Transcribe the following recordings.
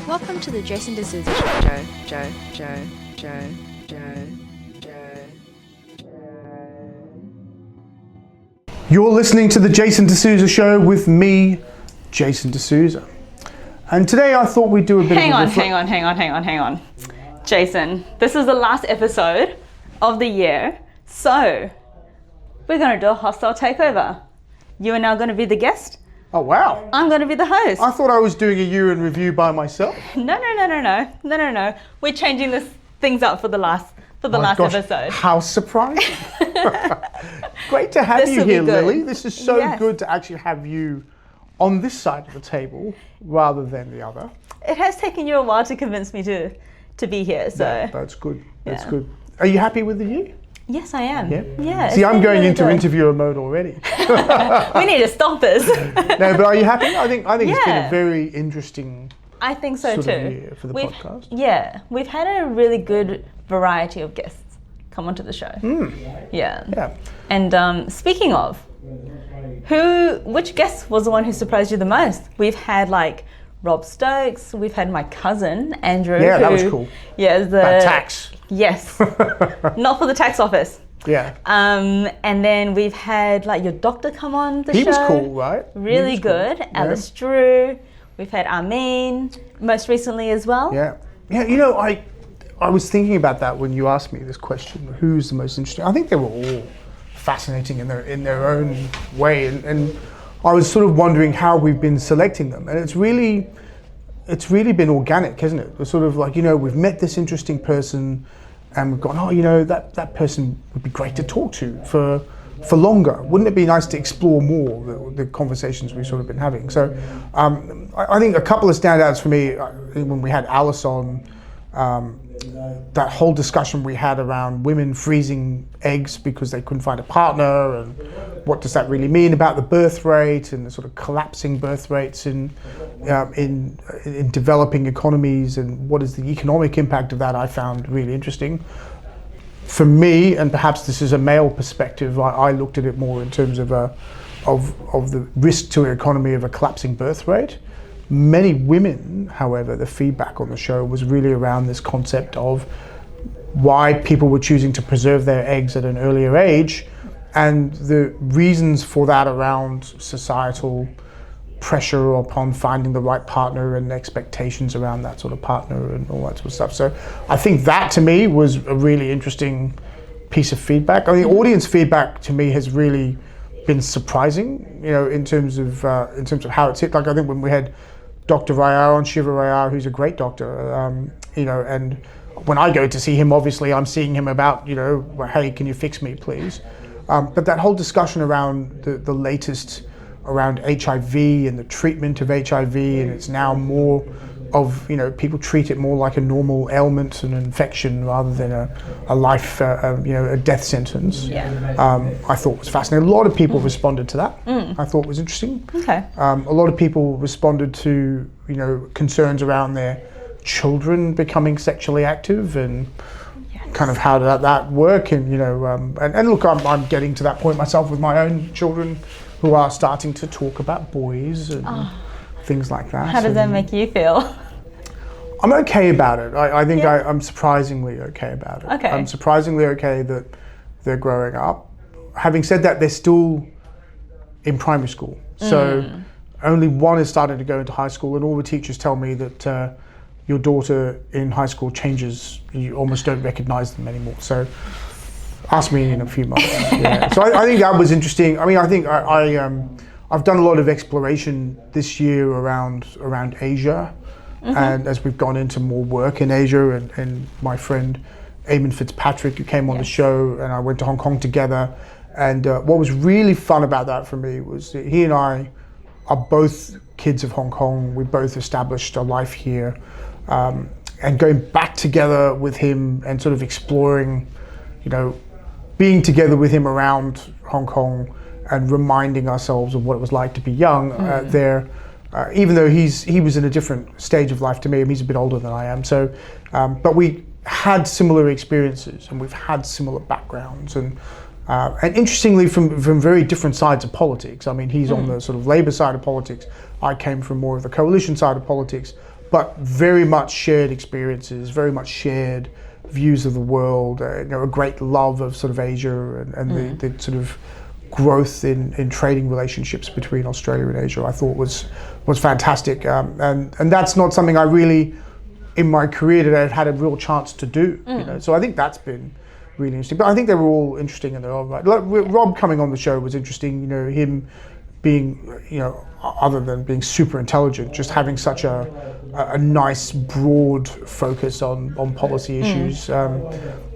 Welcome to the Jason de Sousa Show. You're listening to the Jason de Sousa Show with me, Jason de Sousa. And today I thought we'd do a bit Hang of a Hang on. Jason, this is the last episode of the year, so we're going to do a hostile takeover. You are now going to be the guest. Oh, wow. I'm going to be the host. I thought I was doing a year in review by myself. No. We're changing things up for the last episode. How surprising. Great to have you here, Lily. This is so good to actually have you on this side of the table rather than the other. It has taken you a while to convince me to be here, so. Yeah, that's good. That's good. Are you happy with the year? Yes, I am. Yeah. See, I'm going into interviewer mode already. We need to stop this. No, but are you happy? I think it's been a very interesting. I think so sort too. Of year for the podcast. Yeah, we've had a really good variety of guests come onto the show. Yeah. And speaking of, which guest was the one who surprised you the most? We've had like Rob Stokes. We've had my cousin Andrew. Yeah, that was cool. Yeah, about tax. Yes, not for the tax office. Yeah. And then we've had like your doctor come on the show. He was cool, right? Really good. Cool. Alice Drew. We've had Armin most recently as well. Yeah. You know, I was thinking about that when you asked me this question. Who's the most interesting? I think they were all fascinating in their own way, and I was sort of wondering how we've been selecting them, and it's really been organic, isn't it? It's sort of like, we've met this interesting person and we've gone, that person would be great to talk to for longer. Wouldn't it be nice to explore more the conversations we've sort of been having? So I think a couple of standouts for me, when we had Alice on, that whole discussion we had around women freezing eggs because they couldn't find a partner, and what does that really mean about the birth rate and the sort of collapsing birth rates in developing economies, and what is the economic impact of that, I found really interesting. For me, and perhaps this is a male perspective, I looked at it more in terms of the risk to an economy of a collapsing birth rate. Many women, however, the feedback on the show was really around this concept of why people were choosing to preserve their eggs at an earlier age, and the reasons for that around societal pressure upon finding the right partner and expectations around that sort of partner and all that sort of stuff. So I think that to me was a really interesting piece of feedback. I mean, the audience feedback to me has really been surprising, in terms of how it's hit. Like, I think when we had Dr. Rayar on, Shiva Rayar, who's a great doctor, and when I go to see him, obviously I'm seeing him about, hey, can you fix me, please? But that whole discussion around the latest around HIV and the treatment of HIV, and it's now more of, people treat it more like a normal ailment and an infection rather than a life, a death sentence. I thought was fascinating. A lot of people responded to that. I thought was interesting. Okay. A lot of people responded to, concerns around their children becoming sexually active and kind of how did that work, and and look, I'm getting to that point myself with my own children who are starting to talk about boys and things like that. How does that make you feel? I'm okay about it. I think I'm surprisingly okay about it. Okay. I'm surprisingly okay that they're growing up. Having said that, they're still in primary school. So only one is starting to go into high school, and all the teachers tell me that your daughter in high school changes. You almost don't recognize them anymore. So ask me in a few months. So I think that was interesting. I mean, I think I've done a lot of exploration this year around Asia. And as we've gone into more work in Asia, and my friend Eamon Fitzpatrick, who came on the show, and I went to Hong Kong together. And what was really fun about that for me was that he and I are both kids of Hong Kong. We both established a life here. And going back together with him and sort of exploring, being together with him around Hong Kong and reminding ourselves of what it was like to be young there. Even though he was in a different stage of life to me, and he's a bit older than I am. So, but we had similar experiences, and we've had similar backgrounds, and interestingly, from very different sides of politics. I mean, he's on the sort of Labour side of politics. I came from more of the coalition side of politics, but very much shared experiences, very much shared views of the world, a great love of sort of Asia and the sort of growth in trading relationships between Australia and Asia, I thought was fantastic. And that's not something I really, in my career today, have had a real chance to do. So I think that's been really interesting. But I think they were all interesting in their own right. Like, Rob coming on the show was interesting, him being, other than being super intelligent, just having such a nice broad focus on policy issues.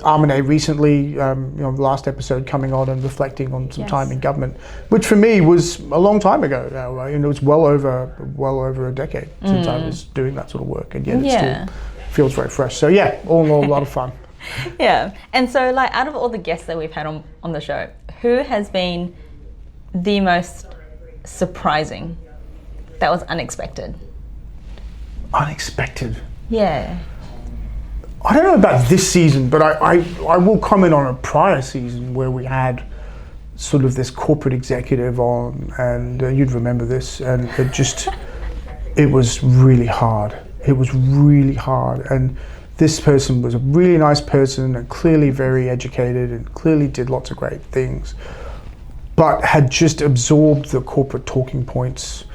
Armine recently, the last episode coming on and reflecting on some time in government, which for me was a long time ago now, right? It was well over a decade since I was doing that sort of work, and yet it still feels very fresh. So all in all, a lot of fun. Yeah, and so like out of all the guests that we've had on the show, who has been the most surprising, that was unexpected? Unexpected? Yeah. I don't know about this season, but I will comment on a prior season where we had sort of this corporate executive on, and you'd remember this, and it was really hard. It was really hard, and this person was a really nice person and clearly very educated and clearly did lots of great things, but had just absorbed the corporate talking points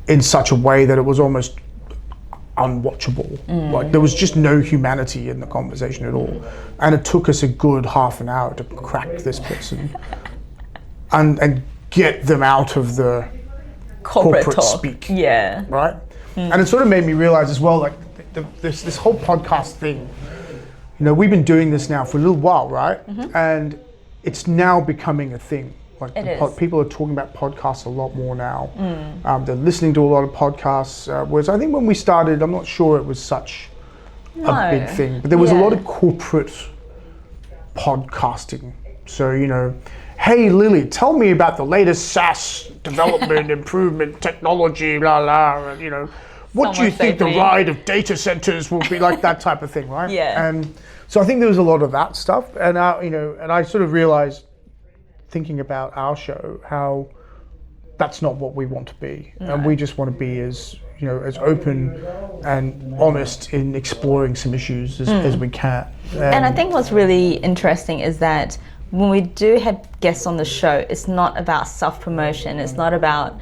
in such a way that it was almost unwatchable. Like there was just no humanity in the conversation at all. And it took us a good half an hour to crack this person and get them out of the corporate talk. Speak. Yeah. Right? And it sort of made me realize as well, like this whole podcast thing, we've been doing this now for a little while, right? And it's now becoming a thing. Like people are talking about podcasts a lot more now. They're listening to a lot of podcasts, whereas I think when we started, I'm not sure it was such a big thing. But there was a lot of corporate podcasting. So, hey Lily, tell me about the latest SaaS development, improvement, technology, blah, blah, and, what do you think the ride of data centers will be, like that type of thing, right? Yeah. And so I think there was a lot of that stuff. And, and I sort of realized, thinking about our show, how that's not what we want to be. No. And we just want to be as open and honest in exploring some issues as we can. And I think what's really interesting is that when we do have guests on the show, it's not about self-promotion. It's not about,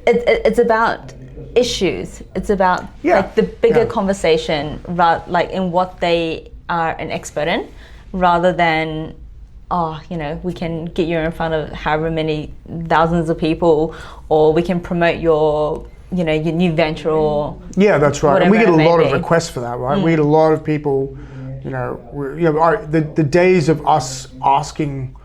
it's about issues. It's about like the bigger conversation, like in what they are an expert in, rather than we can get you in front of however many thousands of people, or we can promote your new venture, or that's right. And we get a lot of requests for that, right? We get a lot of people, the days of us asking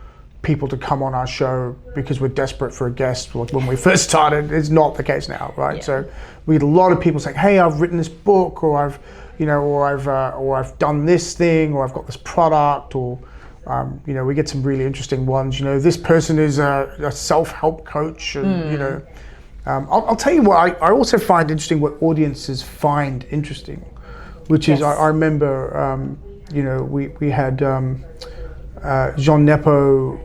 people to come on our show because we're desperate for a guest, like when we first started, is not the case now, right? So we get a lot of people saying, hey, I've written this book, or I've done this thing, or I've got this product, or we get some really interesting ones. This person is a self-help coach, and I'll tell you what I also find interesting, what audiences find interesting, which is I remember we had Jean Nepo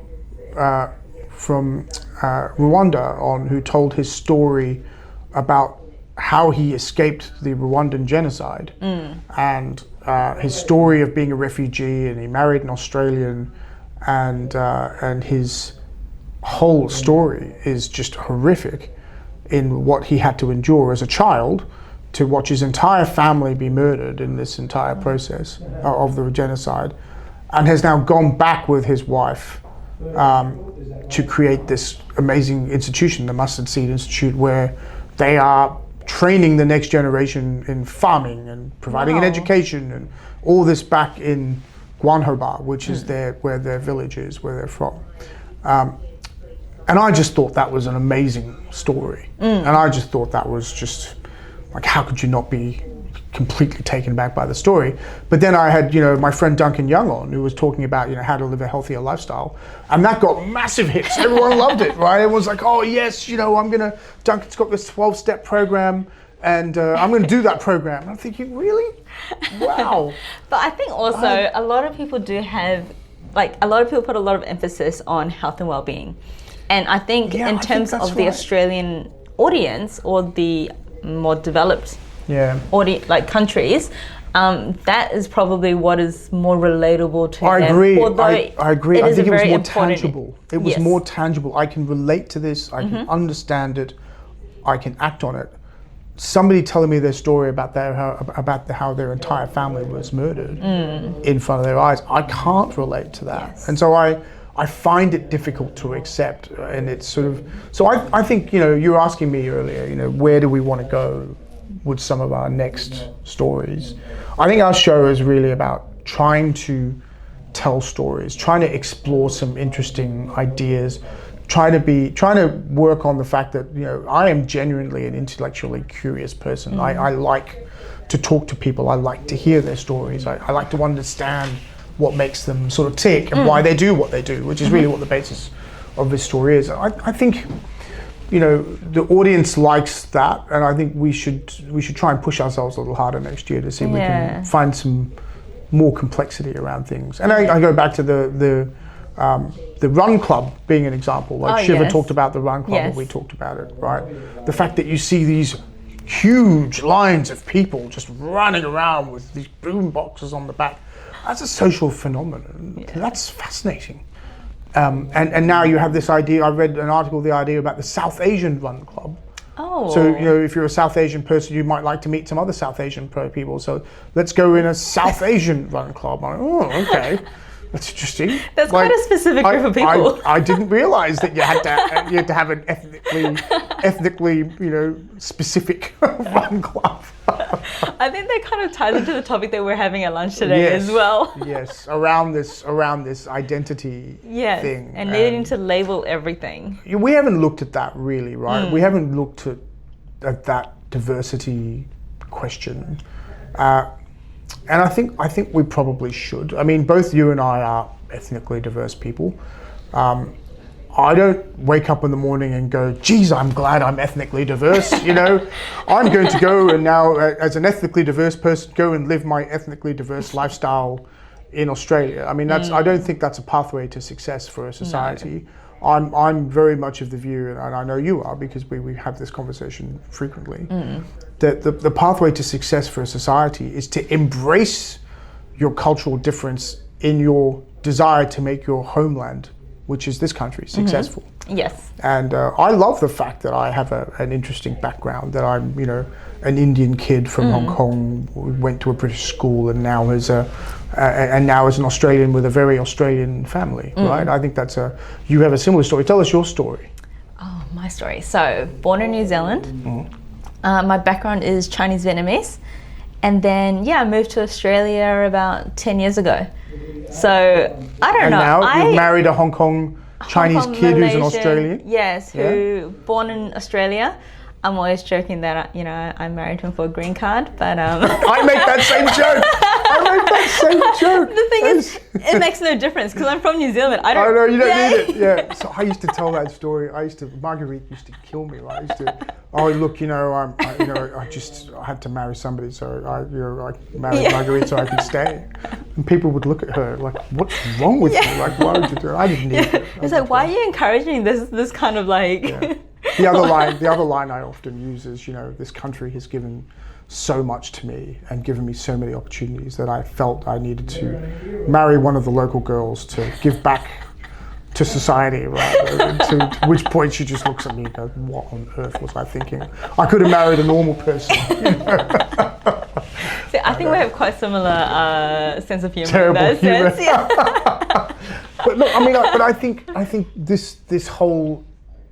from Rwanda on, who told his story about how he escaped the Rwandan genocide, and his story of being a refugee, and he married an Australian, and his whole story is just horrific in what he had to endure as a child, to watch his entire family be murdered in this entire process of the genocide, and has now gone back with his wife to create this amazing institution, the Mustard Seed Institute, where they are training the next generation in farming and providing an education, and all this back in Guanhoba, which is where their village is, where they're from. And I just thought that was an amazing story. And I just thought that was just, like, how could you not be completely taken back by the story? But then I had, my friend Duncan Young on, who was talking about, how to live a healthier lifestyle. And that got massive hits. Everyone loved it, right? Everyone's like, oh yes, Duncan's got this 12-step program, and I'm gonna do that program. And I'm thinking, really? Wow. But I think also a lot of people do have, a lot of people put a lot of emphasis on health and well-being. And I think in terms of the Australian audience, or the more developed like countries, that is probably what is more relatable to I them. agree. Although I agree. I think it was more important- tangible. It was more tangible. I can relate to this. I can understand it. I can act on it. Somebody telling me their story about how their entire family was murdered in front of their eyes, I can't relate to that. And so I find it difficult to accept, and it's sort of, so I think, you were asking me earlier, where do we want to go with some of our next stories. I think our show is really about trying to tell stories, trying to explore some interesting ideas, trying to work on the fact that, I am genuinely an intellectually curious person. I like to talk to people. I like to hear their stories. I like to understand what makes them sort of tick and why they do what they do, which is really what the basis of this story is. I think, the audience likes that, and I think we should try and push ourselves a little harder next year to see if we can find some more complexity around things. And I go back to the Run Club being an example. Like Shiva talked about the Run Club, and we talked about it, right? The fact that you see these huge lines of people just running around with these boom boxes on the back, that's a social phenomenon. Yeah. That's fascinating. And now you have this idea, I read an article, the idea about the South Asian Run Club. Oh. So, if you're a South Asian person, you might like to meet some other South Asian people. So let's go in a South Asian Run Club. I'm like, okay. That's interesting. That's quite a specific group of people. I didn't realize that you had to have an ethnically, specific run club. I think that kind of ties into the topic that we're having at lunch today as well. Yes, around this identity thing. And needing to label everything. We haven't looked at that really, right? We haven't looked at that diversity question. And I think we probably should. I mean, both you and I are ethnically diverse people. I don't wake up in the morning and go, geez, I'm glad I'm ethnically diverse, I'm going to go and now, as an ethnically diverse person, go and live my ethnically diverse lifestyle in Australia. I mean, I don't think that's a pathway to success for a society. No. I'm very much of the view, and I know you are because we have this conversation frequently, that the pathway to success for a society is to embrace your cultural difference in your desire to make your homeland, which is this country, successful. Yes. And I love the fact that I have an interesting background, that I'm, an Indian kid from Hong Kong, who went to a British school and now is an Australian with a very Australian family, right? I think you have a similar story. Tell us your story. Oh, my story. So, born in New Zealand. My background is Chinese Vietnamese. And then, I moved to Australia about 10 years ago. So, I don't know. And now you've married a Hong Kong Chinese kid who's an Australian? Yes, who born in Australia. I'm always joking that, I married him for a green card, but... I make that same joke. The thing is, it makes no difference because I'm from New Zealand. I know, you don't need it. Yeah. So I used to tell that story. Marguerite used to kill me, right? I had to marry somebody, so I married Marguerite so I could stay. And people would look at her like, what's wrong with you? Like, why would you do it? I didn't need it. It's like, why are you encouraging this kind of like... Yeah. The other line I often use is, this country has given so much to me and given me so many opportunities that I felt I needed to marry one of the local girls to give back to society, right? To which point she just looks at me and goes, what on earth was I thinking? I could have married a normal person. See, I think we have quite similar sense of humor. Terrible in that humor. sense. Yeah. But look, I think this whole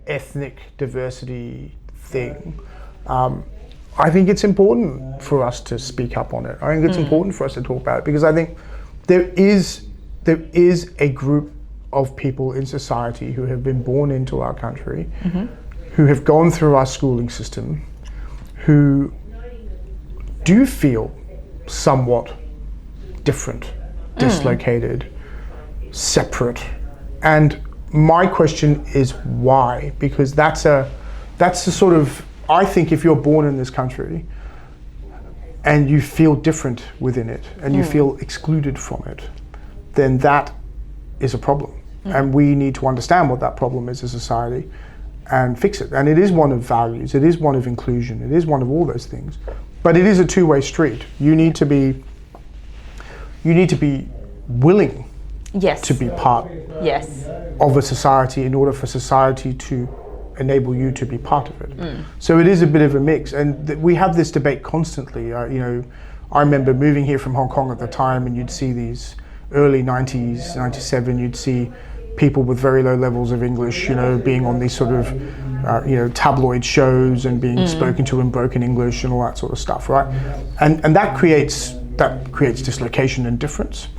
ethnic diversity thing, I think it's important for us to speak up on it. I think it's important for us to talk about it because I think there is a group of people in society who have been born into our country, who have gone through our schooling system, who do feel somewhat different, dislocated, separate, and my question is why? Because that's a sort of, I think if you're born in this country and you feel different within it and you feel excluded from it, then that is a problem. And we need to understand what that problem is as a society and fix it. And it is one of values, it is one of inclusion, it is one of all those things. But it is a two-way street. You need to be willing Yes. to be part Yes. of a society in order for society to enable you to be part of it. So it is a bit of a mix, and we have this debate constantly. I remember moving here from Hong Kong at the time, and you'd see these early 90s, 97, you'd see people with very low levels of English, being on these sort of, tabloid shows and being spoken to in broken English and all that sort of stuff, right? And that creates dislocation and difference.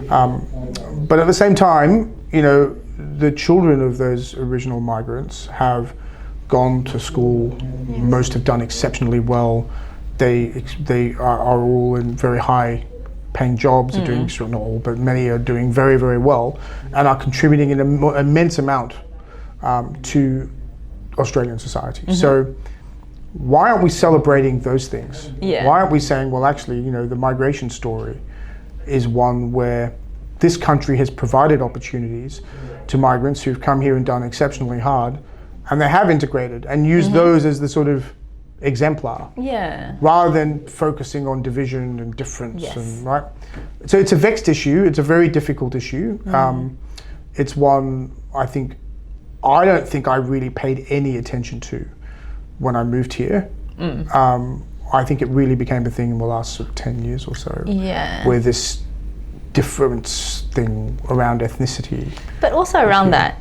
But at the same time, the children of those original migrants have gone to school. Most have done exceptionally well. They are all in very high paying jobs, are doing, not all, but many are doing very, very well and are contributing an immense amount to Australian society. So why aren't we celebrating those things? Yeah. Why aren't we saying, well, actually, the migration story is one where this country has provided opportunities to migrants who've come here and done exceptionally hard, and they have integrated and used those as the sort of exemplar, rather than focusing on division and difference. Yes. And right. So it's a vexed issue. It's a very difficult issue. It's one I don't think I really paid any attention to when I moved here. I think it really became a thing in the last sort of 10 years or so, where this difference thing around ethnicity. But also around that,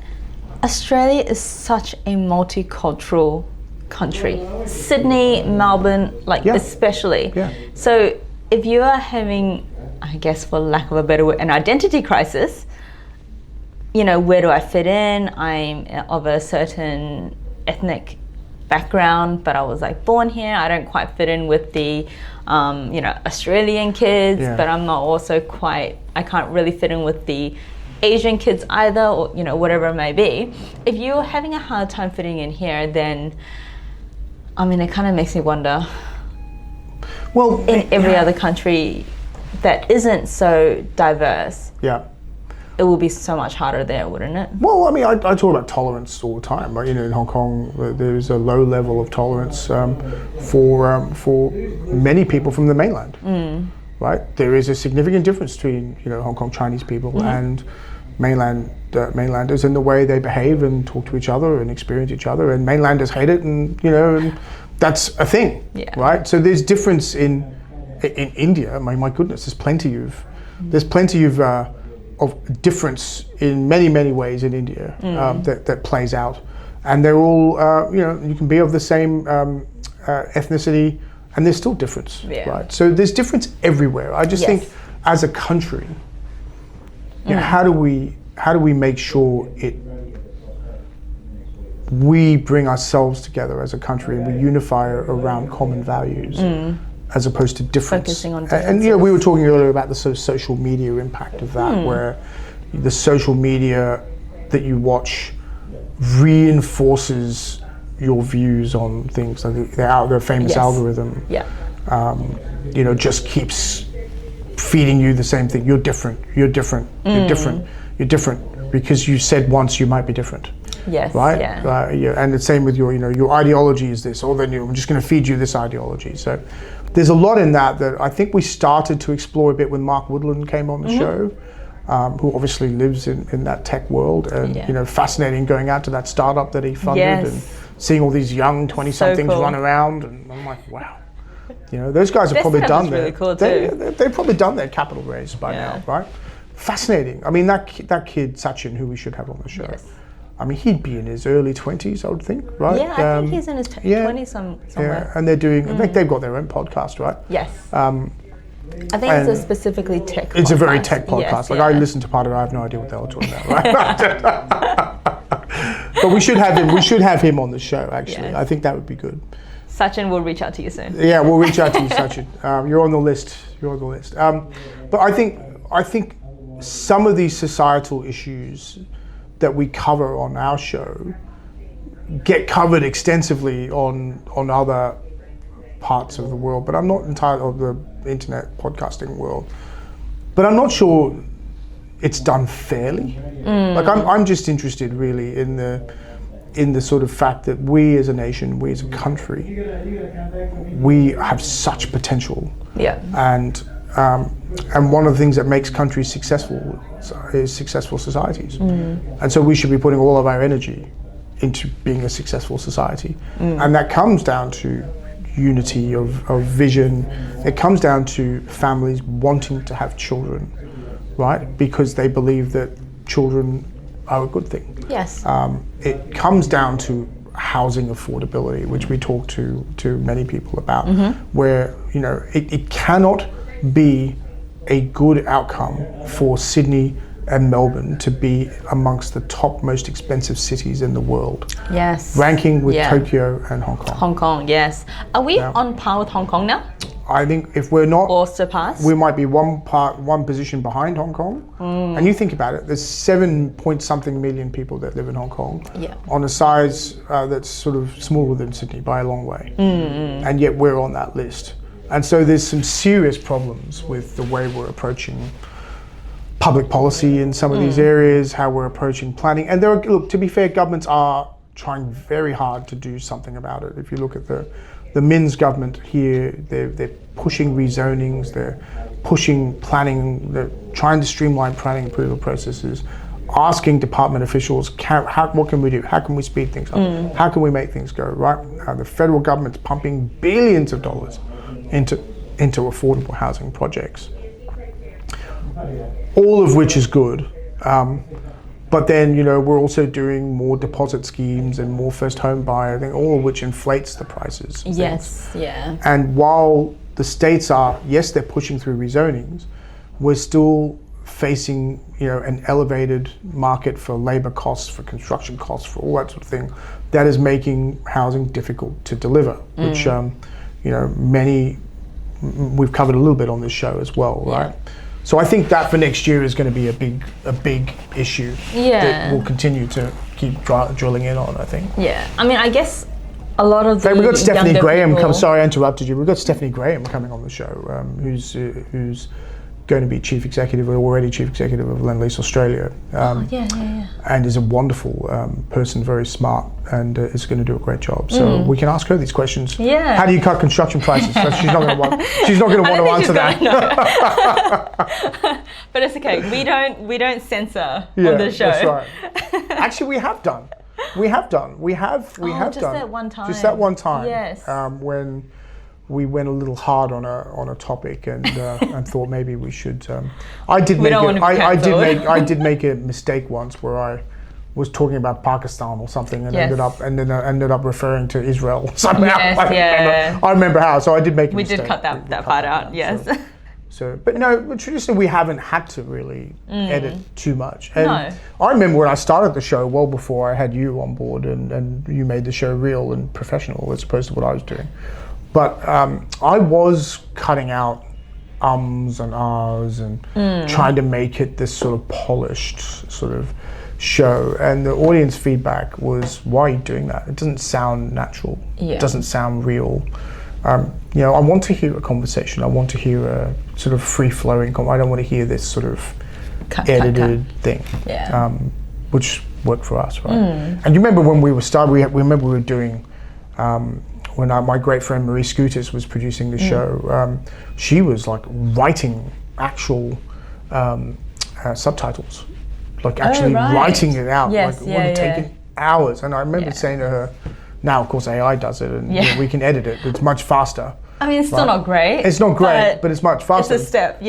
Australia is such a multicultural country. Sydney, Melbourne, especially. Yeah. So if you are having, I guess for lack of a better word, an identity crisis, where do I fit in? I'm of a certain ethnic background, but I was born here. I don't quite fit in with the Australian kids, but I'm not also I can't really fit in with the Asian kids either, or whatever it may be. If you're having a hard time fitting in here, then it kind of makes me wonder, well, in every other country that isn't so diverse, it will be so much harder there, wouldn't it? Well, I talk about tolerance all the time. Right? In Hong Kong, there's a low level of tolerance for many people from the mainland. Right? There is a significant difference between Hong Kong Chinese people and mainlanders in the way they behave and talk to each other and experience each other. And mainlanders hate it, and and that's a thing, right? So there's difference in India. My goodness, there's plenty of difference in many ways in India that plays out, and they're all you can be of the same ethnicity, and there's still difference, right? So there's difference everywhere. I just think, as a country, how do we make sure we bring ourselves together as a country and we unify around common values, as opposed to difference. Focusing on and we were talking earlier about the sort of social media impact of that, where the social media that you watch reinforces your views on things. Like their famous algorithm, just keeps feeding you the same thing. You're different. You're different. You're different. You're different because you said once you might be different. Yes. Right. Yeah. And the same with your ideology is this, or then I'm just going to feed you this ideology. So there's a lot in that I think we started to explore a bit when Mark Woodland came on the show, who obviously lives in that tech world, and fascinating going out to that startup that he funded and seeing all these young 20-somethings run around, and I'm like, wow. Those guys have probably done really cool too. They've probably done their capital raise by now, right? Fascinating. That kid Sachin, who we should have on the show. Yes. He'd be in his early 20s, I would think, right? Yeah, I think he's in his 20s somewhere. Yeah, and they're doing. I think they've got their own podcast, right? Yes. I think it's a specifically tech podcast. It's a very tech podcast. Yes, I listen to part of it, I have no idea what the hell they're talking about, right? But we should have him. We should have him on the show. Actually, I think that would be good. Sachin will reach out to you soon. Yeah, we'll reach out to you, Sachin. You're on the list. But I think some of these societal issues that we cover on our show get covered extensively on other parts of the world, but I'm not entirely of the internet podcasting world. But I'm not sure it's done fairly. I'm just interested really in in the sort of fact that we as a nation, we as a country, we have such potential. Yeah. And one of the things that makes countries successful is successful societies. And so we should be putting all of our energy into being a successful society. And that comes down to unity of vision. It comes down to families wanting to have children, right? Because they believe that children are a good thing. Yes. It comes down to housing affordability, which we talk to many people about, where, you know, it cannot be a good outcome for Sydney and Melbourne to be amongst the top most expensive cities in the world. Yes. Ranking with Tokyo and Hong Kong. Hong Kong, yes. Are we on par with Hong Kong now? I think if we're not, or surpassed, we might be one position behind Hong Kong. And you think about it, there's 7-point-something million people that live in Hong Kong, on a size that's sort of smaller than Sydney by a long way, and yet we're on that list. And so there's some serious problems with the way we're approaching public policy in some of these areas, how we're approaching planning. And look, to be fair, governments are trying very hard to do something about it. If you look at the Min's government here, they're pushing rezonings, they're pushing planning, they're trying to streamline planning approval processes, asking department officials, what can we do? How can we speed things up? How can we make things go, right? The federal government's pumping billions of dollars into affordable housing projects, all of which is good. But then, you know, we're also doing more deposit schemes and more first home buyer, I think, all of which inflates the prices. Yes, yeah. And while the states are, yes, they're pushing through rezonings, we're still facing, you know, an elevated market for labor costs, for construction costs, for all that sort of thing, that is making housing difficult to deliver, which, you know, we've covered a little bit on this show as well, right? So I think that for next year is going to be a big issue that we'll continue to keep drilling in on, I think. Yeah, I mean, I guess a lot of we've got Stephanie Graham. Sorry, I interrupted you. We've got Stephanie Graham coming on the show, who's going to be chief executive, or already chief executive of Lend-Lease Australia. And is a wonderful person, very smart, and is going to do a great job. So we can ask her these questions. Yeah. How do you cut construction prices? So she's not going to want. She's not going to want to answer that. But it's okay. We don't censor on the show. That's right. Actually, we have done. We have done. Just that one time. Just that one time. Yes. When we went a little hard on a topic and thought maybe we should. I did make a mistake once where I was talking about Pakistan or something and ended up referring to Israel somehow. Yes, I remember how. So I did make a mistake. We did cut that part out. Yes. So, but no, traditionally we haven't had to really edit too much. And No. I remember when I started the show, well before I had you on board, and you made the show real and professional as opposed to what I was doing. But I was cutting out ums and ahs and trying to make it this sort of polished sort of show. And the audience feedback was, why are you doing that? It doesn't sound natural. Yeah. It doesn't sound real. You know, I want to hear a conversation. I want to hear a sort of free-flowing I don't want to hear this sort of edited thing. Yeah. Which worked for us, right? And you remember when we were starting, we were doing, when my great friend Marie Scootis was producing the show, she was like writing actual subtitles, like actually writing it out. Yes, like it would have taken hours. And I remember saying to her, now of course AI does it and you know, we can edit it. It's much faster. I mean, it's still not great. It's not great, but it's much faster. It's a step,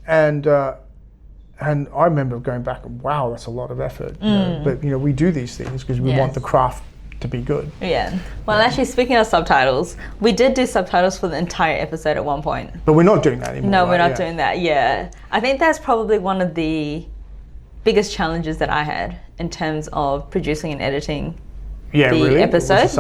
And I remember going back, wow, that's a lot of effort. You know? But you know, we do these things because we want the craft to be good. Yeah. Well, actually, speaking of subtitles, we did do subtitles for the entire episode at one point. But we're not doing that anymore. No, we're not doing that. Yeah. I think that's probably one of the biggest challenges that I had in terms of producing and editing the episode.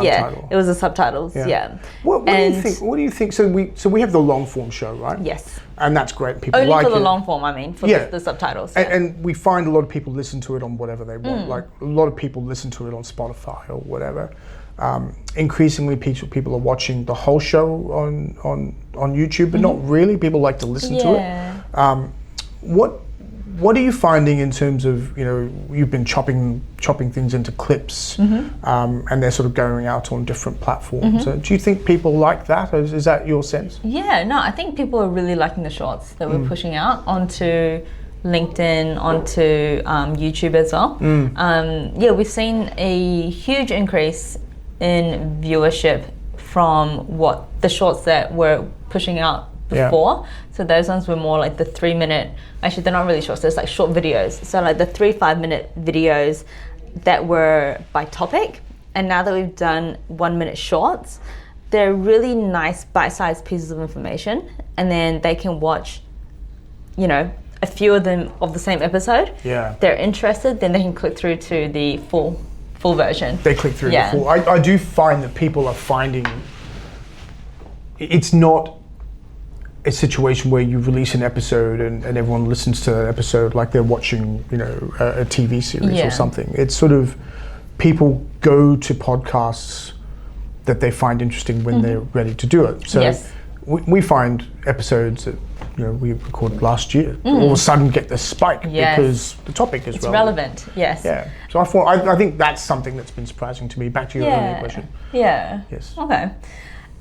It was the subtitles. Yeah. What do you think? What do you think? So we have the long form show, right? Yes. And that's great. People only like for the it. long form. I mean, for the subtitles. Yeah. And we find a lot of people listen to it on whatever they want. Like a lot of people listen to it on Spotify or whatever. Increasingly, people are watching the whole show on YouTube, but not really. People like to listen to it. What are you finding in terms of, you've been chopping things into clips, and they're sort of going out on different platforms. So do you think people like that? Is that your sense? Yeah, no, I think people are really liking the shorts that we're pushing out onto LinkedIn, onto YouTube as well. Yeah, we've seen a huge increase in viewership from what the shorts that we're pushing out before. So those ones were more like the 3-minute, actually they're not really short, so it's like short videos. So like the 3-5-minute videos that were by topic. And now that we've done 1-minute shorts, they're really nice bite-sized pieces of information. And then they can watch, a few of them of the same episode. Yeah. They're interested, then they can click through to the full version. They click through the full. I do find that people are finding it's not a situation where you release an episode and everyone listens to that episode like they're watching, a TV series or something. It's sort of people go to podcasts that they find interesting when they're ready to do it. So we find episodes that we recorded last year all of a sudden get the spike because the topic is relevant. Yes. Yeah. So I think that's something that's been surprising to me. Back to your earlier question. Yeah. Yes. Okay.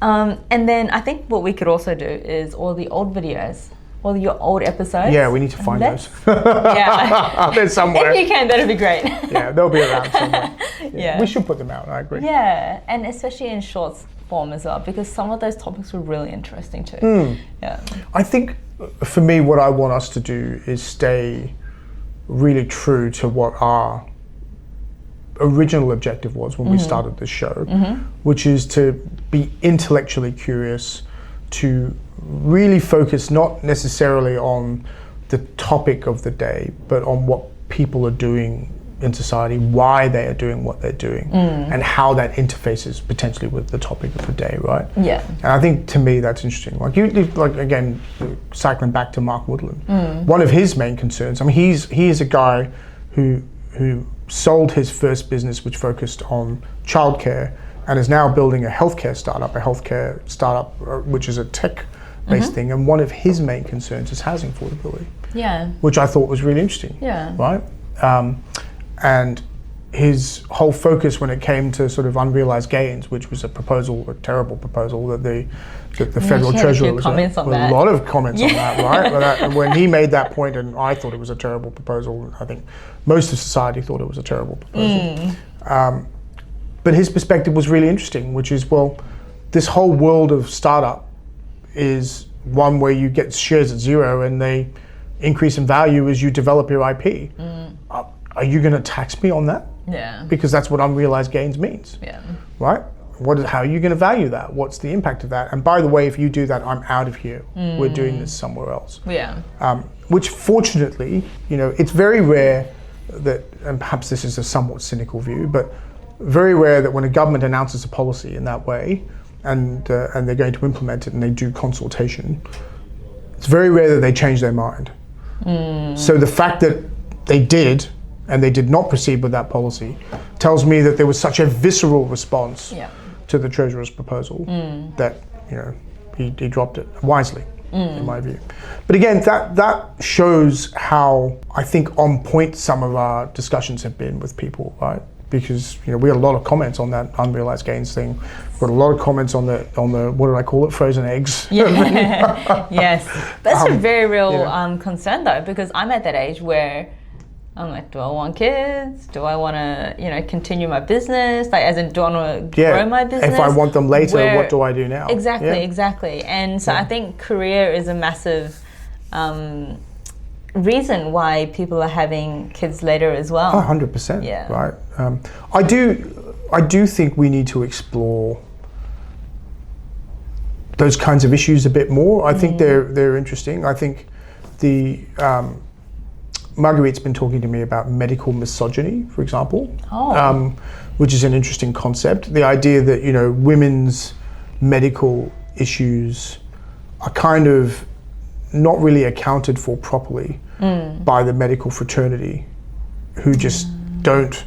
And then I think what we could also do is all the old videos, all your old episodes. Yeah, we need to find those. Yeah. They're somewhere. If you can, that'd be great. Yeah, they'll be around somewhere. Yeah. We should put them out, I agree. Yeah, and especially in shorts form as well, because some of those topics were really interesting too. Yeah. I think for me, what I want us to do is stay really true to what our original objective was when we started the show, which is to be intellectually curious, to really focus not necessarily on the topic of the day, but on what people are doing in society, why they are doing what they're doing, and how that interfaces potentially with the topic of the day, right? Yeah. And I think to me that's interesting. Like again, cycling back to Mark Woodland, one of his main concerns. I mean, he is a guy who sold his first business, which focused on childcare, and is now building a healthcare startup, which is a tech-based thing. And one of his main concerns is housing affordability. Yeah. Which I thought was really interesting. Yeah. Right. And his whole focus when it came to sort of unrealized gains, which was a terrible proposal that the federal treasurer was. A lot of comments on that, right? But when he made that point, and I thought it was a terrible proposal, I think most of society thought it was a terrible proposal. But his perspective was really interesting, which is, well, this whole world of startup is one where you get shares at zero and they increase in value as you develop your IP. Are you going to tax me on that? Yeah. Because that's what unrealized gains means. Yeah. Right? How are you going to value that? What's the impact of that? And by the way, if you do that, I'm out of here. We're doing this somewhere else. Yeah. Which fortunately, it's very rare that, and perhaps this is a somewhat cynical view, but very rare that when a government announces a policy in that way and they're going to implement it and they do consultation, it's very rare that they change their mind. So the fact that they did, and they did not proceed with that policy, tells me that there was such a visceral response to the Treasurer's proposal that he dropped it wisely, in my view. But again, that shows how I think on point some of our discussions have been with people, right? Because we had a lot of comments on that unrealized gains thing. We had a lot of comments on the what did I call it, frozen eggs. Yeah. Yes, that's a very real concern though, because I'm at that age where I'm like, do I want kids? Do I want to, continue my business? Like, as in, do I want to grow my business? If I want them later, what do I do now? Exactly. And so I think career is a massive reason why people are having kids later as well. 100%. Yeah. Right. I do think we need to explore those kinds of issues a bit more. I think they're interesting. I think the Marguerite's been talking to me about medical misogyny, for example, which is an interesting concept. The idea that, women's medical issues are kind of not really accounted for properly by the medical fraternity, who just don't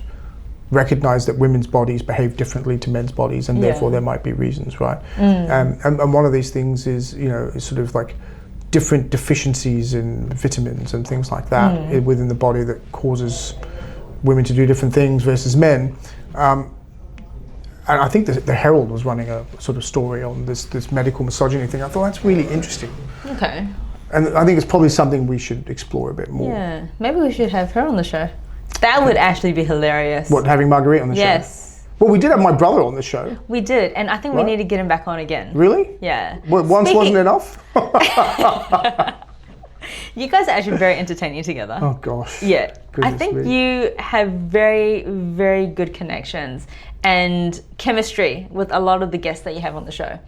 recognize that women's bodies behave differently to men's bodies, and therefore there might be reasons, right? And one of these things is, is sort of like different deficiencies in vitamins and things like that within the body that causes women to do different things versus men. And I think the Herald was running a sort of story on this medical misogyny thing. I thought that's really interesting. Okay. And I think it's probably something we should explore a bit more. Yeah, maybe we should have her on the show. That would actually be hilarious. What, having Marguerite on the show? Yes. Well, we did have my brother on the show. We did, and I think we need to get him back on again. Really? Yeah. Well, once wasn't enough? You guys are actually very entertaining together. Oh, gosh. Yeah. I Goodness think me. you have very, very good connections and chemistry with a lot of the guests that you have on the show.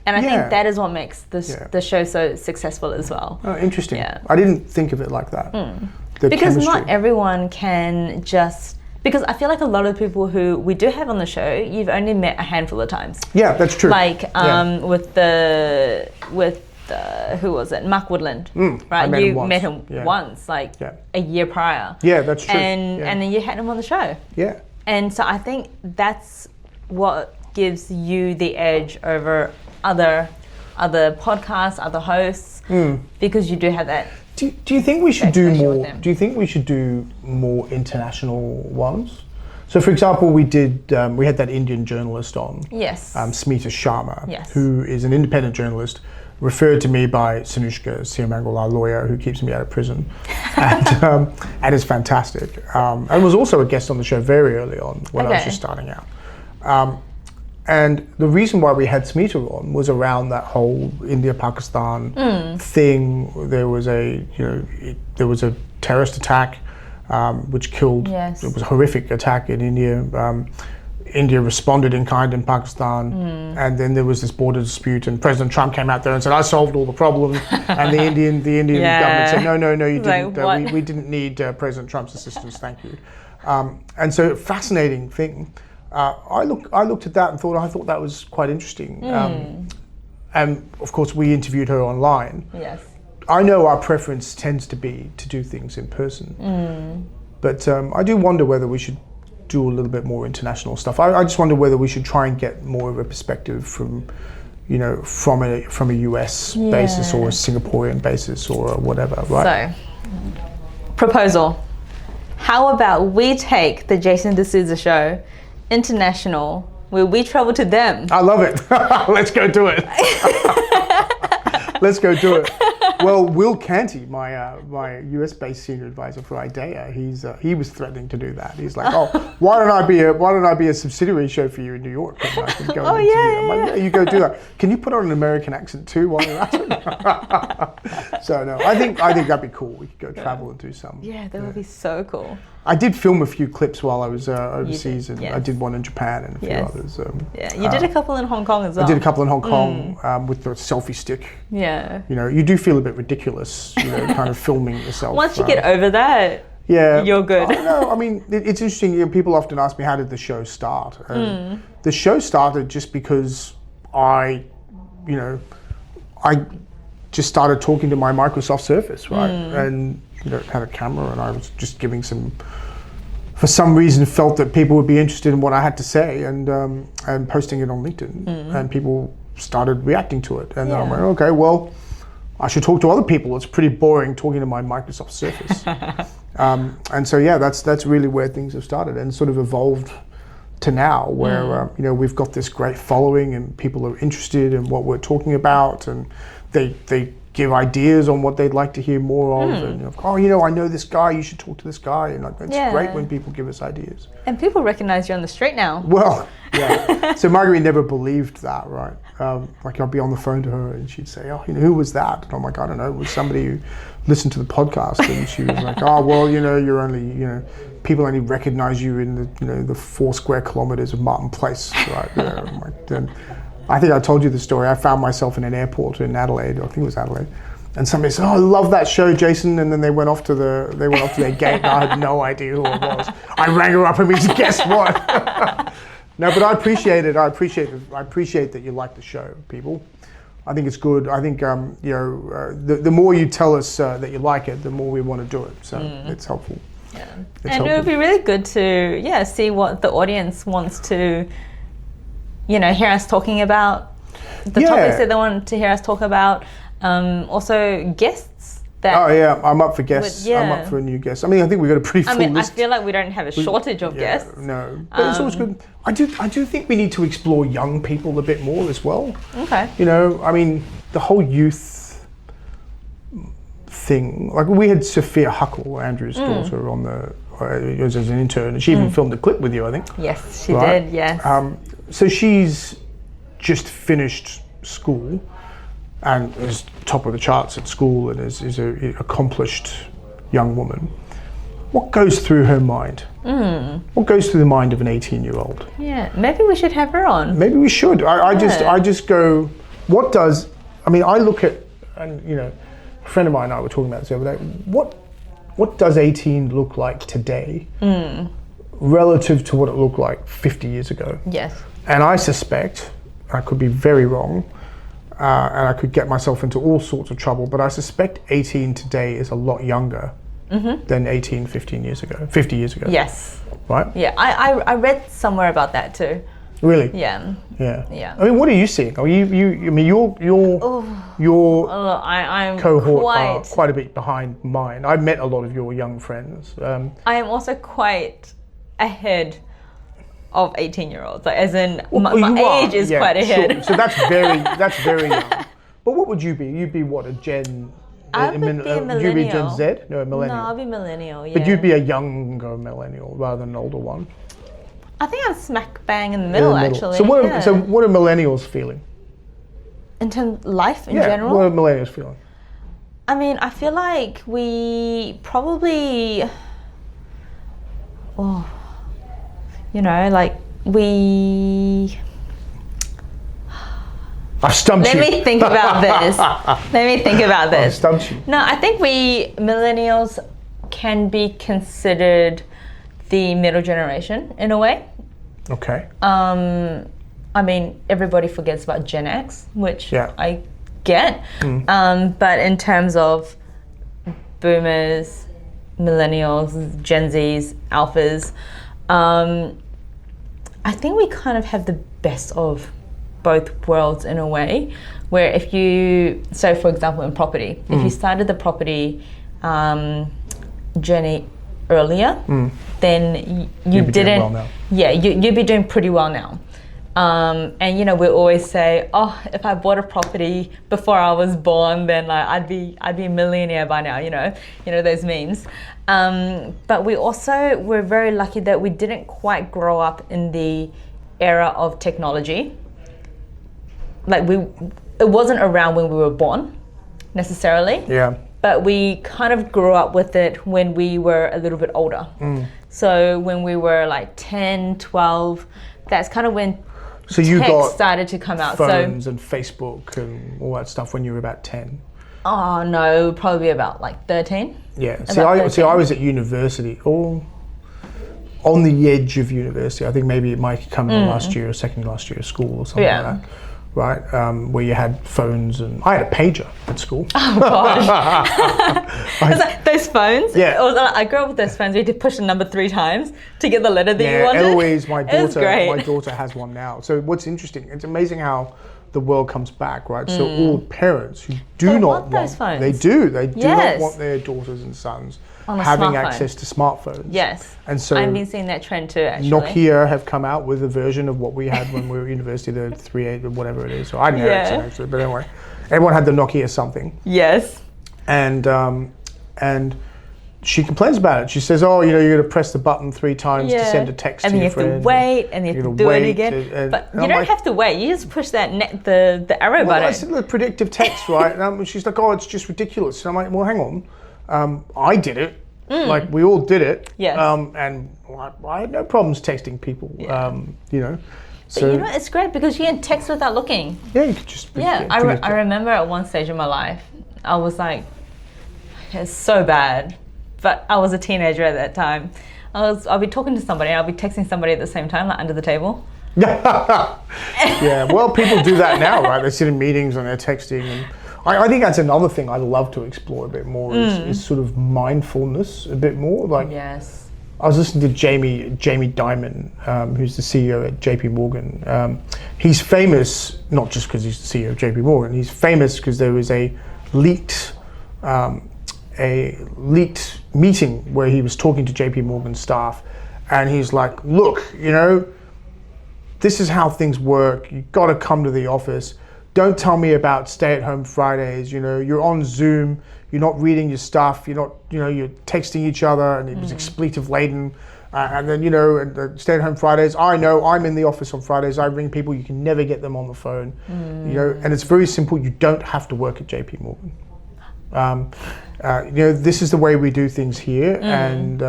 And I think that is what makes the show so successful as well. Oh, interesting. Yeah. I didn't think of it like that. The Because chemistry. not everyone can just... Because I feel like a lot of the people who we do have on the show, you've only met a handful of times. Yeah, that's true. Like with who was it? Mark Woodland, right? You met him once, like a year prior. Yeah, that's true. And then you had him on the show. Yeah. And so I think that's what gives you the edge over other podcasts, other hosts, because you do have that. Do you think we should do more? Them. Do you think we should do more international ones? So, for example, we had that Indian journalist on. Yes. Smita Sharma, Yes. who is an independent journalist, referred to me by Sanushka Siamangal, our lawyer, who keeps me out of prison, and is fantastic. And was also a guest on the show very early on when I was just starting out. And the reason why we had Smita on was around that whole India-Pakistan thing. There was a terrorist attack which killed. Yes. It was a horrific attack in India. India responded in kind in Pakistan, and then there was this border dispute, and President Trump came out there and said, "I solved all the problems," and the Indian government said, "No, you didn't. Like, we didn't need President Trump's assistance. Thank you." And so, fascinating thing. I looked at that and I thought that was quite interesting. And of course, we interviewed her online. Yes. I know our preference tends to be to do things in person, but I do wonder whether we should do a little bit more international stuff. I just wonder whether we should try and get more of a perspective from a US basis or a Singaporean basis or whatever, right? So, proposal. How about we take the Jason de Sousa Show international, where we travel to them? I love it. Let's go do it. Let's go do it. Well, Will Canty, my US-based senior advisor for AiYA, he was threatening to do that. He's like, "Oh, why don't I be a subsidiary show for you in New York? And I can go and interview." I'm like, "Yeah, you go do that. Can you put on an American accent too while you're at it?" So no, I think that'd be cool. We could go travel and do some. Yeah, that would be so cool. I did film a few clips while I was overseas, and yes. I did one in Japan and a few others. You did a couple in Hong Kong as well. I did a couple in Hong Kong with the selfie stick. Yeah. You do feel a bit ridiculous, kind of filming yourself. Once you get over that, you're good. I mean, it's interesting. People often ask me, how did the show start? The show started just because I just started talking to my Microsoft Surface, right? And had a camera, and I was just giving for some reason felt that people would be interested in what I had to say, and posting it on LinkedIn, and people started reacting to it, and then I went, okay, well, I should talk to other people. It's pretty boring talking to my Microsoft Surface. And so that's really where things have started and sort of evolved to now, where we've got this great following and people are interested in what we're talking about, and they give ideas on what they'd like to hear more of, and I know this guy, you should talk to this guy, and it's great when people give us ideas. And people recognize you on the street now. Well, yeah. So Marguerite never believed that, right? Like I'd be on the phone to her and she'd say, "Oh, who was that?" And I'm like, "I don't know, it was somebody who listened to the podcast." And she was like, "Oh, well, you're only, people only recognize you in the 4 square kilometers of Martin Place, right?" I'm like, then I think I told you the story. I found myself in an airport in Adelaide, I think it was Adelaide, and somebody said, "Oh, I love that show, Jason," and then they went off to their gate, and I had no idea who it was. I rang her up and we said, "Guess what?" No, but I appreciate it. I appreciate that you like the show, people. I think it's good. I think the more you tell us that you like it, the more we want to do it. So it's helpful. Yeah. And it would be really good to see what the audience wants to hear us talking about, the topics that they want to hear us talk about. Also guests. That Oh yeah, I'm up for guests. But, yeah. I'm up for a new guest. I mean, I think we've got a pretty full list. I feel like we don't have a shortage of guests. No, but it's always good. I do think we need to explore young people a bit more as well. Okay. You know, I mean, the whole youth thing. Like we had Sophia Huckle, Andrew's daughter, on the as an intern, and she even filmed a clip with you, I think. Yes, she did. Yes. So she's just finished school and is top of the charts at school and is an accomplished young woman. What goes through her mind? What goes through the mind of an 18-year-old? Yeah, maybe we should have her on. Maybe we should. I just go, what does, I mean, I look at, and you know, a friend of mine and I were talking about this the other day, what does 18 look like today relative to what it looked like 50 years ago? Yes. And I suspect, I could be very wrong, and I could get myself into all sorts of trouble, but I suspect 18 today is a lot younger than 18, 15 years ago, 50 years ago. Yes. Right? Yeah, I read somewhere about that too. Really? Yeah. Yeah. Yeah. I mean, what are you seeing? I mean, your I'm cohort are quite a bit behind mine. I've met a lot of your young friends. I am also quite ahead of 18-year-olds. Like, as in, my age is quite ahead. Sure. So that's very young. But what would you be? You'd be what, a Gen? I would be a millennial. You'd be Gen Z? No, a millennial. No, I'll be millennial. Yeah. But you'd be a younger millennial rather than an older one. I think I'm smack bang in the middle, actually. So what are millennials feeling? In terms of life in general? What are millennials feeling? I mean, I feel like we probably, I've stumped you. Let me think about this. I've stumped you. No, I think we millennials can be considered the middle generation in a way. Okay. I mean, everybody forgets about Gen X, which I get. But in terms of boomers, millennials, Gen Zs, alphas, I think we kind of have the best of both worlds in a way, where if you, so for example in property, if you started the property journey earlier, then you didn't. Well now. Yeah, you'd be doing pretty well now. And you know, we always say, oh, if I bought a property before I was born, then like I'd be a millionaire by now. You know those memes. But we're very lucky that we didn't quite grow up in the era of technology. Like it wasn't around when we were born, necessarily. Yeah. But we kind of grew up with it when we were a little bit older. So when we were like 10, 12, that's kind of when tech started to come out. Phones and Facebook and all that stuff when you were about 10. Oh no, probably about like 13. Yeah. See, I was at university, or on the edge of university. I think maybe it might come in last year or second last year of school or something like that. Right, where you had phones, and I had a pager at school. Oh gosh, like those phones. Yeah, I grew up with those phones. We had to push the number 3 times to get the letter that you wanted. Eloise, my daughter has one now. So what's interesting? It's amazing how the world comes back, right? So all parents who do not want those phones. They do not want their daughters and sons having access to smartphones. Yes. And so I've been seeing that trend too, actually. Nokia have come out with a version of what we had when we were at university, the 38 or whatever it is. So I didn't have it actually, but anyway. Everyone had the Nokia something. Yes. And she complains about it. She says, oh, you know, you're going to press the button 3 times to send a text to your friend. And you have to wait, and you have to do it again. But you don't have to wait. You just push that the arrow button. I said the predictive text, right? And she's like, oh, it's just ridiculous. And I'm like, well, hang on. I did it. Like, we all did it. Yes. And I had no problems texting people, you know. So, but you know, it's great because you can text without looking. Yeah, you could just... I remember at one stage in my life, I was like, it's so bad. But I was a teenager at that time. I'll be talking to somebody and I'll be texting somebody at the same time, like under the table. Yeah, well, people do that now, right? They sit in meetings and they're texting. And I think that's another thing I'd love to explore a bit more is sort of mindfulness a bit more. Like, yes. I was listening to Jamie Dimon, who's the CEO at JP Morgan. He's famous, not just because he's the CEO of JP Morgan, he's famous because there was a leaked a leaked meeting where he was talking to JP Morgan staff, and he's like, look, this is how things work. You got to come to the office. Don't tell me about stay-at-home Fridays. You're on Zoom. You're not reading your stuff. You're not, you're texting each other, and it was expletive laden. And then, and the stay-at-home Fridays. I know I'm in the office on Fridays. I ring people. You can never get them on the phone. And it's very simple. You don't have to work at JP Morgan. This is the way we do things here. And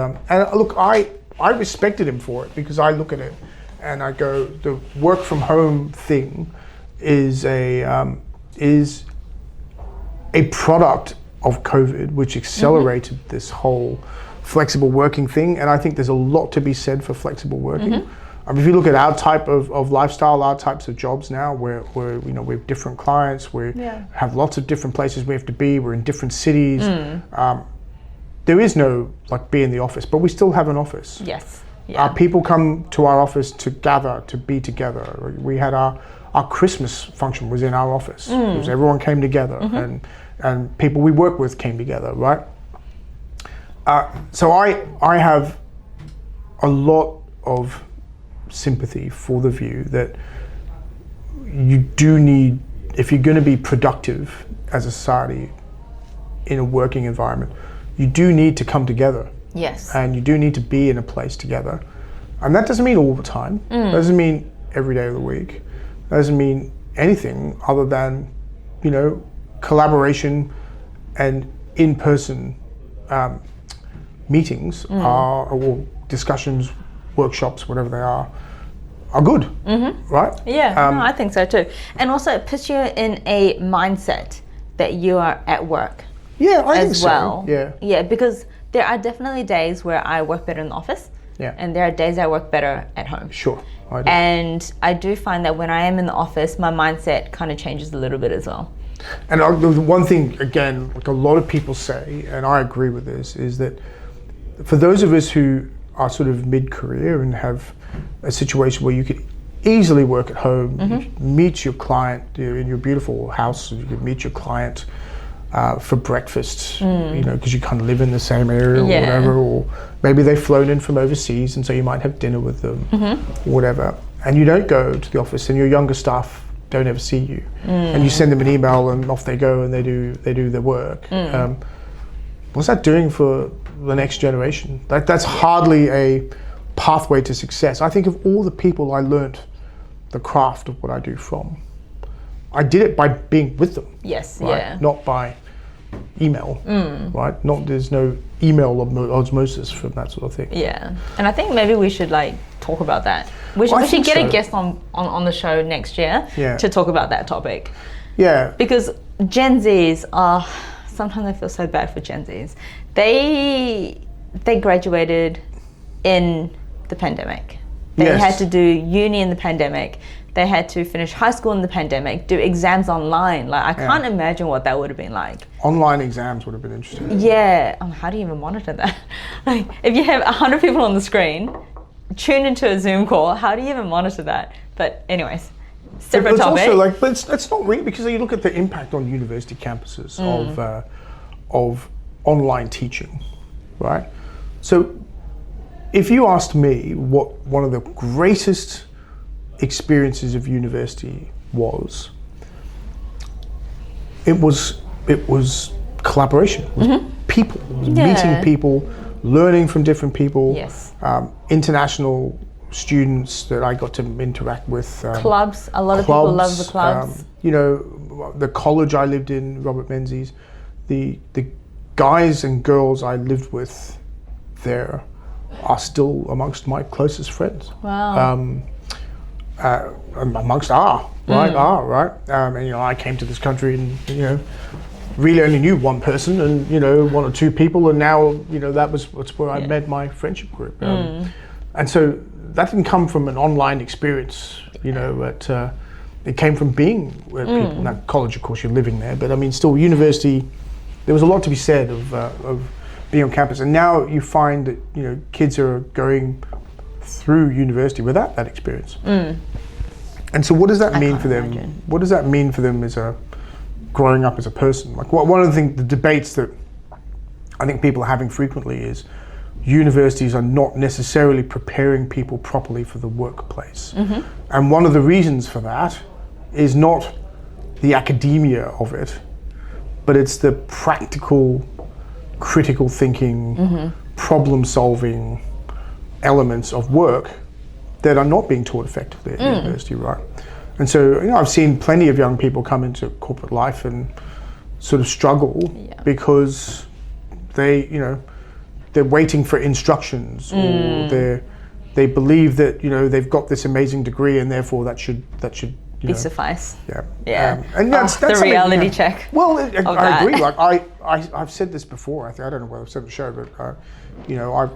look, I respected him for it, because I look at it and I go, the work from home thing is a product of COVID, which accelerated this whole flexible working thing. And I think there's a lot to be said for flexible working. I mean, if you look at our type of lifestyle, our types of jobs now, where we have different clients, we have lots of different places we have to be, we're in different cities. There is no be in the office, but we still have an office. Yes. Yeah. People come to our office to gather, to be together. We had our Christmas function was in our office. Because everyone came together, and people we work with came together, right? So I have a lot of sympathy for the view that you do need, if you're going to be productive as a society in a working environment, you do need to come together. Yes. And you do need to be in a place together. And that doesn't mean all the time. It doesn't mean every day of the week. That doesn't mean anything other than, collaboration and in-person meetings or discussions, workshops, whatever they are good, right? Yeah, I think so too. And also it puts you in a mindset that you are at work. Yeah, I think as well. So. Yeah, because there are definitely days where I work better in the office. Yeah. And there are days I work better at home. Sure, I do. And I do find that when I am in the office, my mindset kind of changes a little bit as well. And the one thing, again, a lot of people say, and I agree with this, is that for those of us who are sort of mid-career and have a situation where you could easily work at home, you could meet your client in your beautiful house, you could meet your client for breakfast, because you kind of live in the same area or whatever, or maybe they've flown in from overseas, and so you might have dinner with them, or whatever. And you don't go to the office, and your younger staff don't ever see you, and you send them an email, and off they go, and they do their work. What's that doing for the next generation? That's hardly a pathway to success. I think of all the people I learnt the craft of what I do from, I did it by being with them. Yes, right? yeah. Not by email, right? There's no email osmosis from that sort of thing. Yeah, and I think maybe we should talk about that. We should get a guest on the show next year to talk about that topic. Yeah. Because Gen Zs are, sometimes I feel so bad for Gen Zs. They graduated in the pandemic. They had to do uni in the pandemic. They had to finish high school in the pandemic, do exams online. I can't imagine what that would have been like. Online exams would have been interesting. Yeah. How do you even monitor that? If you have 100 people on the screen, tuned into a Zoom call, how do you even monitor that? But anyways, separate topic. Also but it's not really, because you look at the impact on university campuses of online teaching, right? So if you asked me what one of the greatest experiences of university was, it was collaboration. It was people. It was meeting people, learning from different people. Yes. International students that I got to interact with. Clubs. A lot of people love the clubs. The college I lived in, Robert Menzies, the guys and girls I lived with there are still amongst my closest friends. Wow. Amongst right? And I came to this country and really only knew one person and one or two people, and now that's where I met my friendship group. And so that didn't come from an online experience, but it came from being with people. Now college, of course, you're living there, but I mean, still university. There was a lot to be said of being on campus, and now you find that kids are going through university without that experience. And so what does that mean for them? Imagine. What does that mean for them as a growing up as a person. Like one of the debates that I think people are having frequently is universities are not necessarily preparing people properly for the workplace. And one of the reasons for that is not the academia of it, but it's the practical, critical thinking, problem solving elements of work that are not being taught effectively at university, right? And so, I've seen plenty of young people come into corporate life and sort of struggle because they're waiting for instructions, or they believe that they've got this amazing degree and therefore that should be suffice. Yeah. And that's the reality check. Well, I agree. Like I've said this before. I don't know whether I've said it on the show, but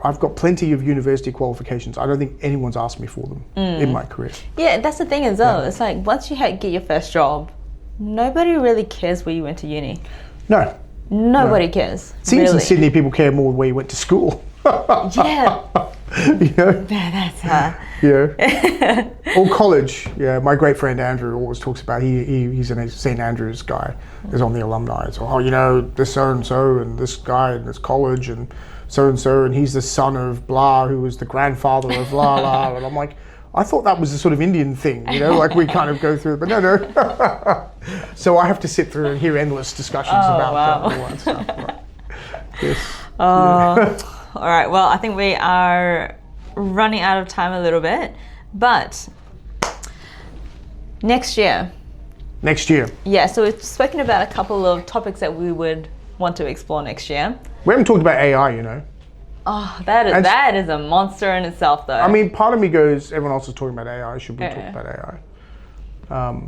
I've got plenty of university qualifications. I don't think anyone's asked me for them in my career. Yeah, that's the thing as well. It's like once you get your first job, nobody really cares where you went to uni. No. Nobody cares. Seems really. in Sydney people care more where you went to school. Yeah. That's her. Yeah. Or college. Yeah. My great friend Andrew always talks about he's a St. Andrews guy. Is on the alumni. So this so and this guy in this college and so and he's the son of blah who was the grandfather of blah blah. And I'm like, I thought that was a sort of Indian thing, like we kind of go through, but no. So I have to sit through and hear endless discussions about all that stuff. Right. Yes. All right. Well, I think we are running out of time a little bit, but next year. Yeah. So we've spoken about a couple of topics that we would want to explore next year. We haven't talked about AI, Oh, that is a monster in itself, though. I mean, part of me goes, everyone else is talking about AI. Should we talk about AI?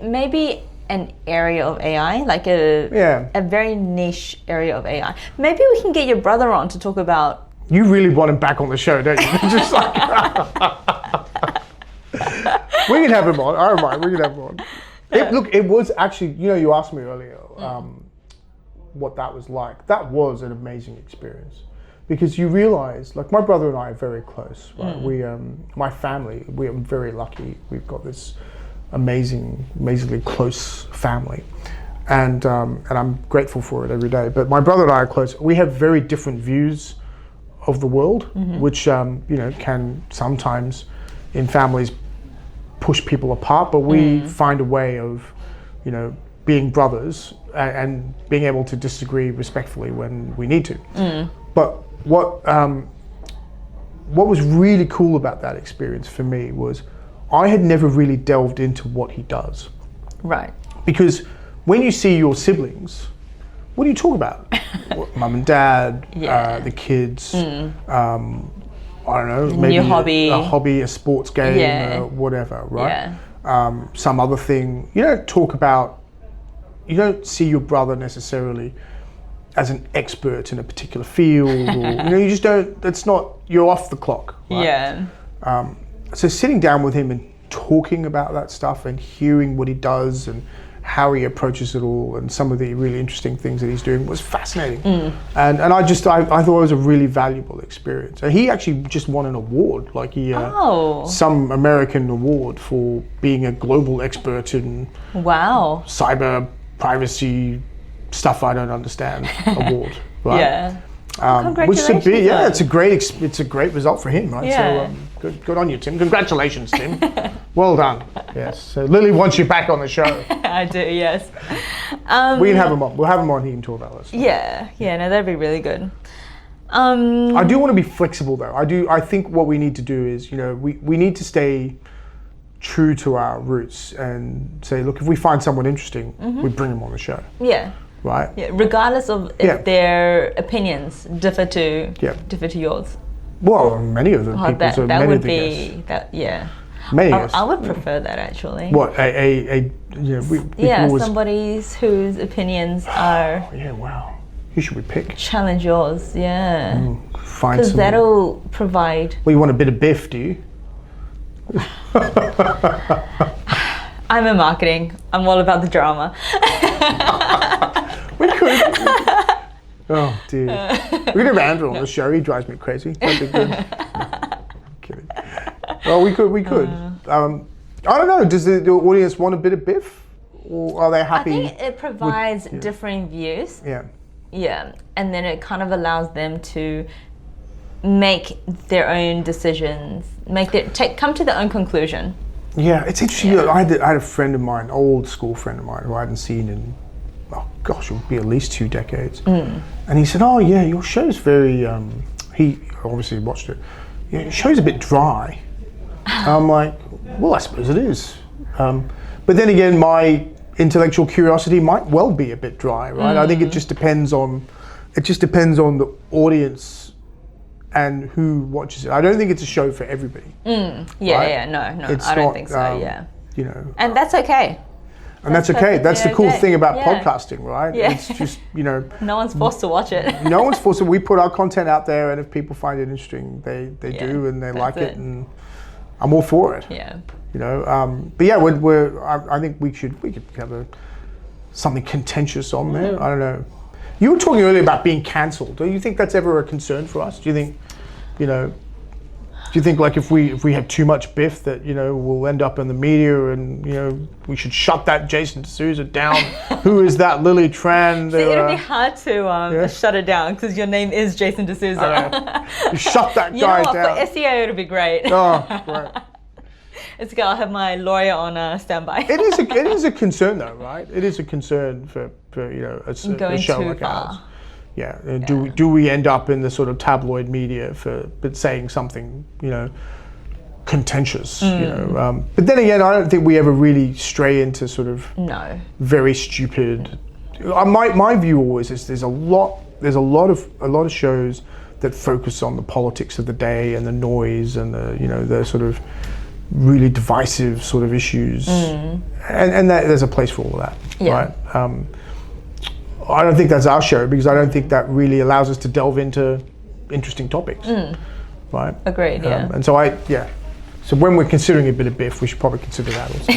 Maybe an area of AI, like a very niche area of AI. Maybe we can get your brother on to talk about. You really want him back on the show, don't you? Just like we can have him on. I don't mind. We can have him on. It was actually, you asked me earlier what that was like. That was an amazing experience. Because you realize, like my brother and I are very close, right? We, my family, we are very lucky. We've got this amazingly close family, and I'm grateful for it every day. But my brother and I are close. We have very different views of the world, which can sometimes in families push people apart. But we find a way of, being brothers and being able to disagree respectfully when we need to. But what was really cool about that experience for me was I had never really delved into what he does. Right. Because when you see your siblings, what do you talk about? Mum and dad, the kids, I don't know, maybe a hobby, a sports game, whatever, right? Yeah. Some other thing. You don't see your brother necessarily as an expert in a particular field, or you just don't. You're off the clock. Right? Yeah. So sitting down with him and talking about that stuff and hearing what he does and how he approaches it all and some of the really interesting things that he's doing was fascinating. And I thought it was a really valuable experience. And he actually just won an award, some American award for being a global expert in cyber privacy stuff I don't understand award, right? Yeah. Which is it's a great result for him, right? Yeah. So good on you, Tim. Congratulations, Tim. Well done. Yes. So Lily wants you back on the show. I do, yes. We can have him on. We'll have him on. He can talk about this. Yeah. No, that'd be really good. I do want to be flexible, though. I think what we need to do is, we need to stay true to our roots and say, look, if we find someone interesting, we bring them on the show. Yeah. Right. Yeah, regardless of if their opinions differ to yours. Well, many of them. That would be that. Yeah. Many. I would prefer that actually. What somebody whose opinions are. Yeah. Wow. Who should we pick? Challenge yours. Yeah. Find because that'll provide. Well, you want a bit of biff, do you? I'm in marketing. I'm all about the drama. We could. Oh dear. We could have Andrew on the show. He drives me crazy. That'd be good. I'm kidding. Well, we could. I don't know. Does the audience want a bit of biff? or are they I happy? think it provides differing views. Yeah. Yeah, and then it kind of allows them to make their own decisions, come to their own conclusion. Yeah, it's interesting. Yeah. I had a friend of mine, old school friend of mine, who I hadn't seen in, oh gosh, it would be at least 2 decades. And he said, "Oh yeah, your show's very." He obviously watched it. Yeah, your show's a bit dry. I'm like, well, I suppose it is. But then again, my intellectual curiosity might well be a bit dry, right? I think it just depends on the audience and who watches it. I don't think it's a show for everybody. No, It's I don't not, think so. Yeah, you know, and that's okay. And that's okay. That's the cool thing about Yeah. podcasting, right? Yeah. It's just, you know, No one's forced to watch it. no one's forced to. We put our content out there, and if people find it interesting, they do, and they like it, and I'm all for it. Yeah. You know, but yeah, I think we could have something contentious on there. I don't know. You were talking earlier about being cancelled. Do you think that's ever a concern for us? Do you think, you know, like if we have too much biff that, you know, we'll end up in the media and, you know, we should shut that Jason de Sousa down? Who is that Lily Tran? See, it'd be hard to shut it down because your name is Jason de Sousa. You shut that guy You know what, down. for SEO it'd be great. Oh, right. It's good. I'll have my lawyer on standby. It is a concern though, right? It is a concern for you know a show like ours. Yeah. Do we end up in the sort of tabloid media but saying something, you know, contentious, you know? But then again, I don't think we ever really stray into sort of very stupid. My view always is there's a lot of shows that focus on the politics of the day and the noise and the sort of really divisive sort of issues, and that there's a place for all of that, right? I don't think that's our show because I don't think that really allows us to delve into interesting topics, right? Agreed. Yeah. And so so when we're considering a bit of biff, we should probably consider that also.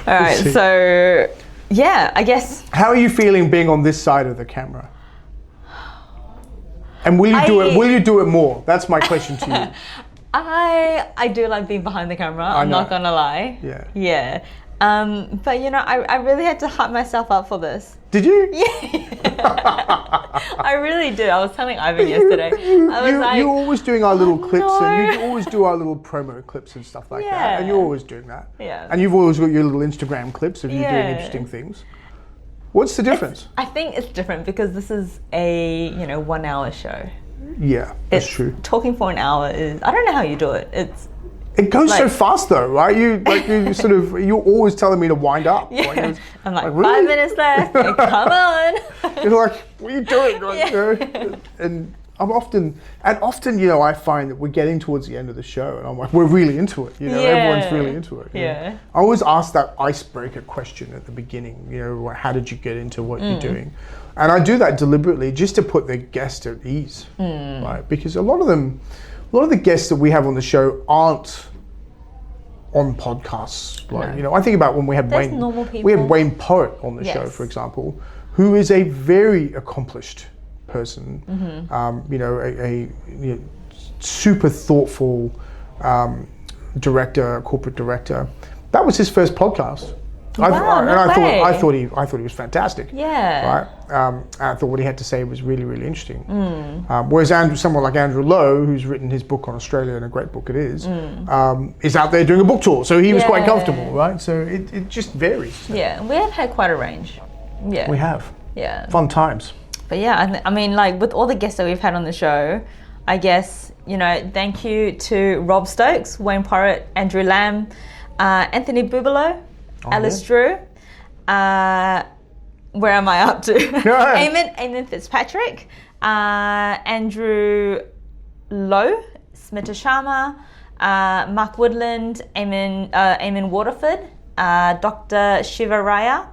All right. So yeah, I guess. How are you feeling being on this side of the camera? And will you do it more? That's my question to you. I do like being behind the camera. I'm not gonna lie. Yeah. Yeah. But you know, I really had to hype myself up for this. Did you? Yeah. I really did. I was telling Ivan yesterday. You're always doing our little clips, and you always do our little promo clips and stuff like that. And you're always doing that. Yeah. And you've always got your little Instagram clips of you doing interesting things. What's the difference? I think it's different because this is a 1 hour show. Yeah, that's true. Talking for an hour is, I don't know how you do it. It goes so fast though, right? You're always telling me to wind up. Yeah. I'm like, really? 5 minutes left. Like, come on. You're like, what are you doing? Like, you know? And I'm often, I find that we're getting towards the end of the show, and I'm like, we're really into it. Everyone's really into it. Yeah. I always ask that icebreaker question at the beginning. How did you get into what you're doing? And I do that deliberately just to put the guest at ease, right? Because a lot of the guests that we have on the show aren't on podcasts. I think about when we had Wayne Poet on the show, for example, who is a very accomplished person, a super thoughtful corporate director. That was his first podcast. I thought he was fantastic. Yeah. Right. I thought what he had to say was really, really interesting. Whereas someone like Andrew Lowe, who's written his book on Australia, and a great book it is out there doing a book tour, so he was quite comfortable, right? So it just varies. So. Yeah, we have had quite a range. Yeah. We have. Yeah. Fun times. But yeah, I mean, like with all the guests that we've had on the show, I guess, thank you to Rob Stokes, Wayne Porritt, Andrew Lamb, Anthony Bubalo, Alice Drew, where am I up to? Eamon Fitzpatrick, Andrew Lowe, Smita Sharma, Mark Woodland, Eamon Waterford, Dr. Shiva Raya,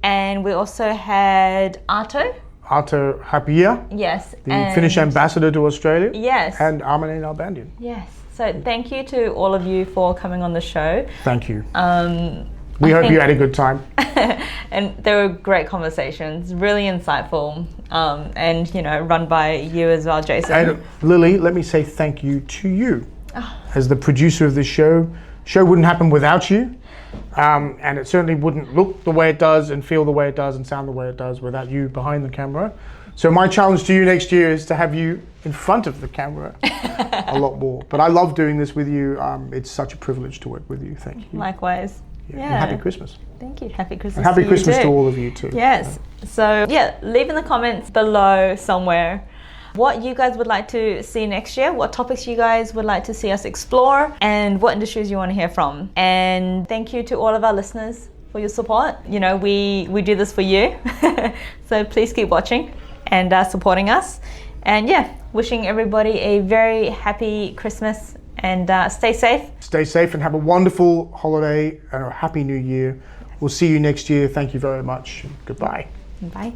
and we also had Arto Hapia, yes, the Finnish ambassador to Australia, yes, and Armane Albandian. Yes. So thank you to all of you for coming on the show. Thank you. We hope you had a good time. And they were great conversations, really insightful, and run by you as well, Jason. And Lily, let me say thank you to you as the producer of this show. Show wouldn't happen without you. And it certainly wouldn't look the way it does and feel the way it does and sound the way it does without you behind the camera. So my challenge to you next year is to have you in front of the camera a lot more. But I love doing this with you. It's such a privilege to work with you. Thank you. Likewise. Yeah. And happy Christmas. Thank you. Happy Christmas. And happy to Christmas you too. to all of you too. Yes. So yeah, leave in the comments below somewhere what you guys would like to see next year, what topics you guys would like to see us explore, and what industries you want to hear from. And thank you to all of our listeners for your support. You know, we do this for you. So please keep watching and supporting us. And yeah, wishing everybody a very happy Christmas and stay safe. Stay safe and have a wonderful holiday and a happy new year. We'll see you next year. Thank you very much. Goodbye. Bye.